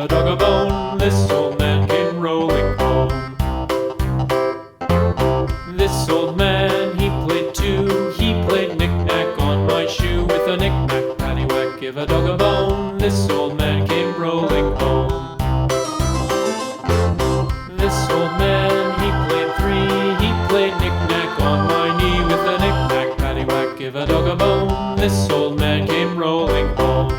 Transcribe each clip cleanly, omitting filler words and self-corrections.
a dog a bone. This old man came rolling home. This old man, he played too. He played knick-knack on my shoe. With a knick-knack, paddywhack, give a dog a bone. This old man came rolling home. This old man, he played three. He played knick-knack on my knee. With a knick-knack, paddywhack, give a dog a bone. This old man came rolling home.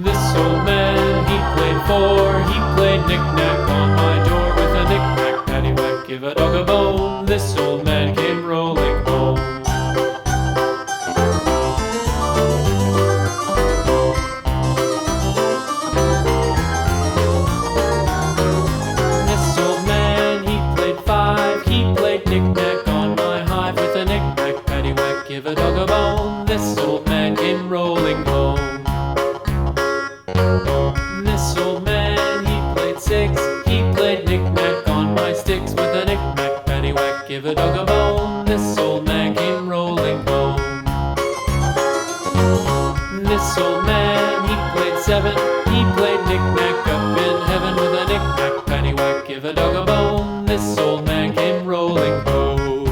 This old man, he played four. He played knick-knack on my door. With a knick-knack, paddywhack, give a dog a bone. This old man came rolling home. This old man, he played five. He played knick-knack on my hive. With a knick-knack, paddywhack, give a dog a bone. This old man came rolling home. This old man, he played six. He played knick-knack on my sticks. With a knick-knack, paddywhack, give a dog a bone. This old man came rolling home. This old man, he played seven. He played knick-knack up in heaven. With a knick-knack, paddywhack, give a dog a bone. This old man came rolling home.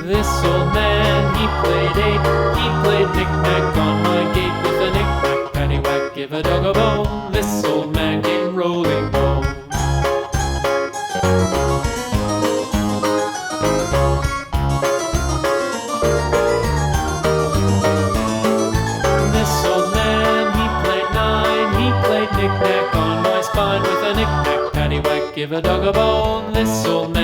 This old man, he played eight. He played knick-knack on my gate. With a knick-knack, paddywhack, give a dog a bone. This old man came rolling home. This old man, he played nine. He played knick-knack on my spine. With a knick-knack, paddywhack, give a dog a bone. This old man